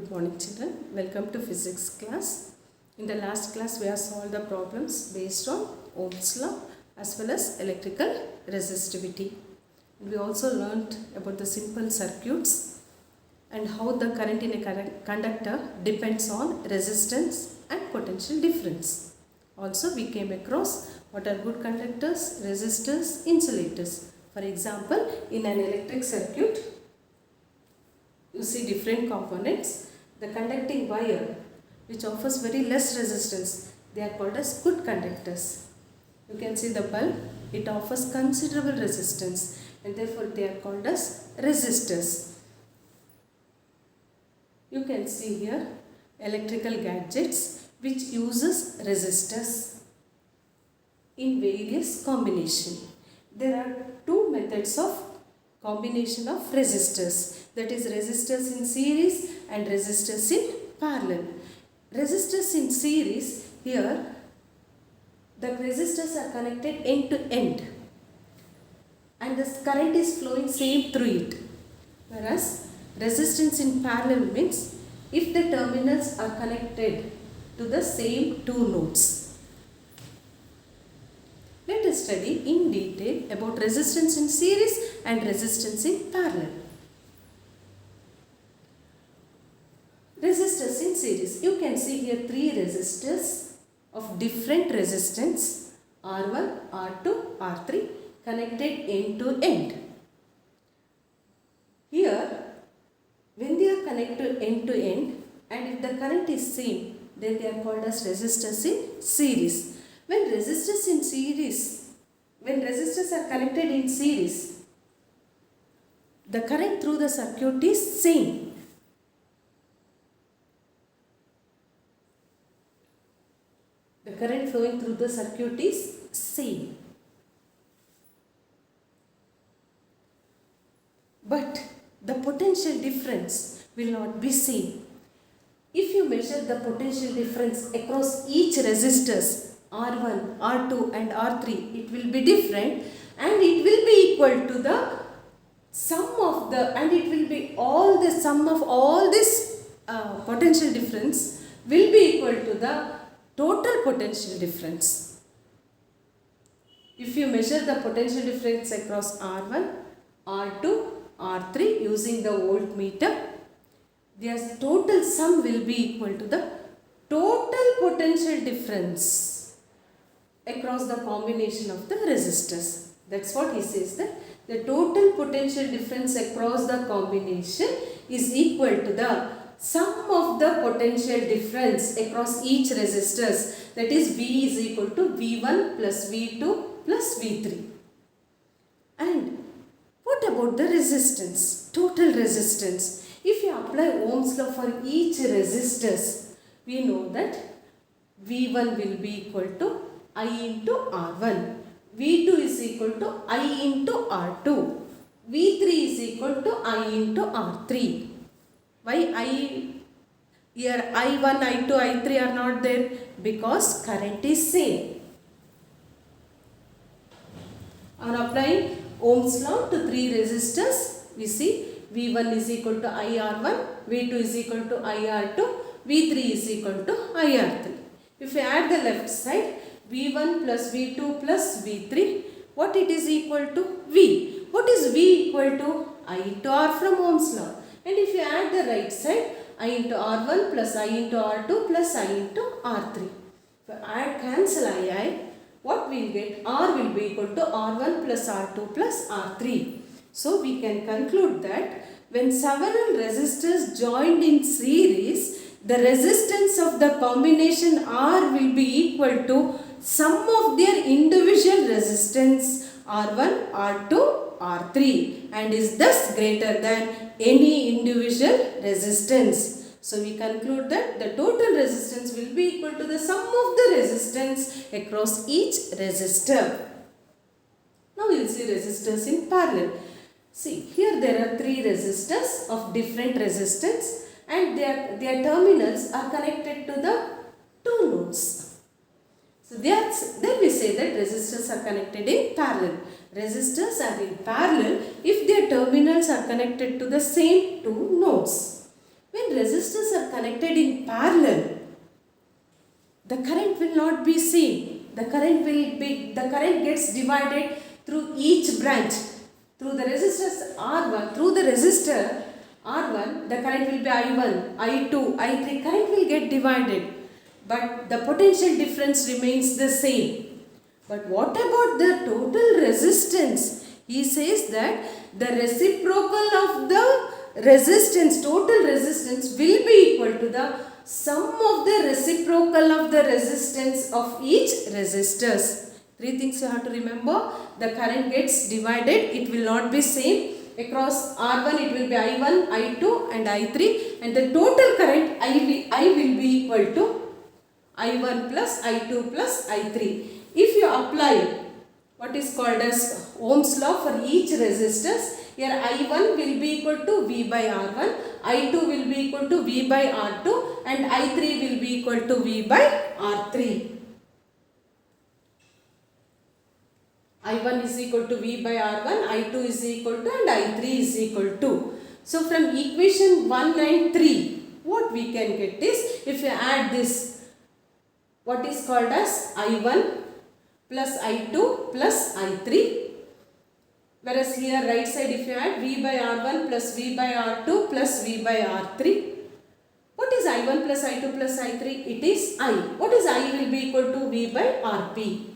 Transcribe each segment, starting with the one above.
Good morning children, welcome to physics class. In the last class we have solved the problems based on Ohm's law as well as electrical resistivity. We also learnt about the simple circuits and how the current in a conductor depends on resistance and potential difference. Also we came across what are good conductors, resistors, insulators. For example, in an electric circuit, you see different components. The conducting wire which offers very less resistance, they are called as good conductors. You can see the bulb, it offers considerable resistance and therefore they are called as resistors. You can see here electrical gadgets which uses resistors in various combination. There are two methods of combination of resistors, that is resistors in series and resistors in parallel. Resistors in series, here the resistors are connected end to end and the current is flowing same through it, whereas resistance in parallel means if the terminals are connected to the same two nodes. Let us study in detail about resistance in series and resistance in parallel. Resistors in series. You can see here three resistors of different resistance R1, R2, R3 connected end to end. Here, when they are connected end to end and if the current is same, then they are called as resistors in series. When resistors are connected in series, the current through the circuit is same. The current flowing through the circuit is same. But the potential difference will not be same. If you measure the potential difference across each resistors R1, R2 and R3, it will be different and it will be equal to the sum of the, and it will be all the sum of all this potential difference will be equal to the total potential difference. If you measure the potential difference across R1, R2, R3 using the voltmeter, their total sum will be equal to the total potential difference across the combination of the resistors. That's what he says, that the total potential difference across the combination is equal to the sum of the potential difference across each resistors, that is V is equal to V1 plus V2 plus V3. And what about the resistance, total resistance? If you apply Ohm's law for each resistors, we know that V1 will be equal to I into R1, V2 is equal to I into R2, V3 is equal to I into R3. Why here I1, I2, I3 are not there? Because current is same. On applying Ohm's law to three resistors, we see V1 is equal to IR1, V2 is equal to IR2, V3 is equal to IR3. If we add the left side, V1 plus V2 plus V3, what it is equal to? V. What is V equal to? I into R from Ohm's law. And if you add the right side, I into R1 plus I into R2 plus I into R3. If you add cancel I, what we will get? R will be equal to R1 plus R2 plus R3. So we can conclude that when several resistors joined in series, the resistance of the combination R will be equal to sum of their individual resistance R1, R2, R3 and is thus greater than any individual resistance. So we conclude that the total resistance will be equal to the sum of the resistance across each resistor. Now we will see resistors in parallel. See, here there are three resistors of different resistance and their terminals are connected to the two nodes. So then we say that resistors are connected in parallel. Resistors are in parallel if their terminals are connected to the same two nodes. When resistors are connected in parallel, the current will not be same. The current gets divided through each branch. Through the resistors R1, through the resistor R1, the current will be I1, I2, I3. Current will get divided, but the potential difference remains the same. But what about the total resistance? He says that the reciprocal of the resistance, total resistance, will be equal to the sum of the reciprocal of the resistance of each resistors. Three things you have to remember. The current gets divided. It will not be same. Across R1 it will be I1, I2 and I3, and the total current I will be equal to I1 plus I2 plus I3. If you apply what is called as Ohm's law for each resistors, here I1 will be equal to V by R1, I2 will be equal to V by R2 and I3 will be equal to V by R3. I1 is equal to V by R1, I2 is equal to and I3 is equal to. So from equation 1 and 3, what we can get is, if you add this, what is called as I1 plus I2 plus I3, whereas here right side if you add V by R1 plus V by R2 plus V by R3, what is I1 plus I2 plus I3? It is I. What is I will be equal to V by RP.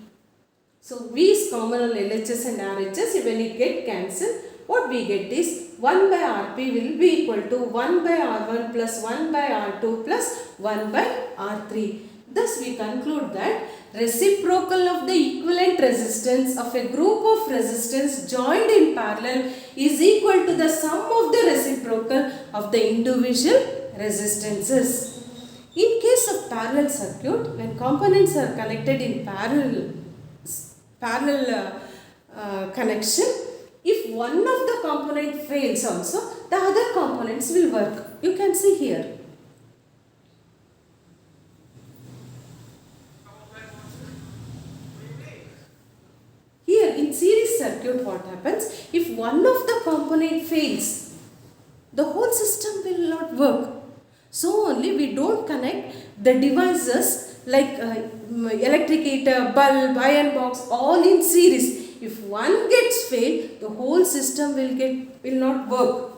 So V is common on LHS and RHS. When it get cancelled, what we get is 1 by Rp will be equal to 1 by R1 plus 1 by R2 plus 1 by R3. Thus we conclude that reciprocal of the equivalent resistance of a group of resistance joined in parallel is equal to the sum of the reciprocal of the individual resistances. In case of parallel circuit, when components are connected in parallel connection, if one of the component fails also, the other components will work. You can see here. Here in series circuit, what happens? If one of the component fails, the whole system will not work. So only we don't connect the devices like electric heater, bulb, iron box, all in series. If one gets failed, the whole system will not work.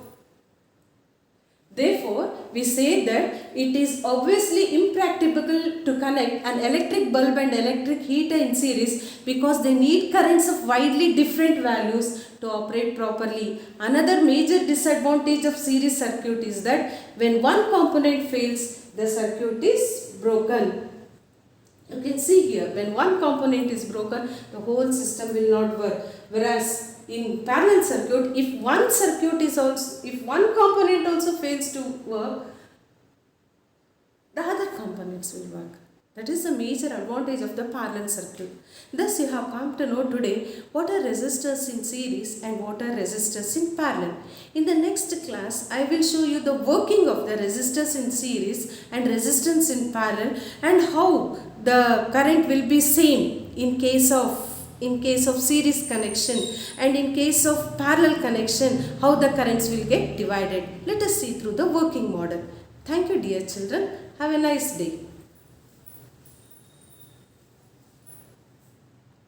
Therefore, we say that it is obviously impracticable to connect an electric bulb and electric heater in series because they need currents of widely different values to operate properly. Another major disadvantage of series circuit is that when one component fails, the circuit is broken. You can see here, when one component is broken, the whole system will not work. Whereas in parallel circuit, if one component also fails to work, the other components will work. That is the major advantage of the parallel circuit. Thus, you have come to know today what are resistors in series and what are resistors in parallel. In the next class, I will show you the working of the resistors in series and resistance in parallel and how the current will be same in case of series connection, and in case of parallel connection, how the currents will get divided. Let us see through the working model. Thank you, dear children. Have a nice day.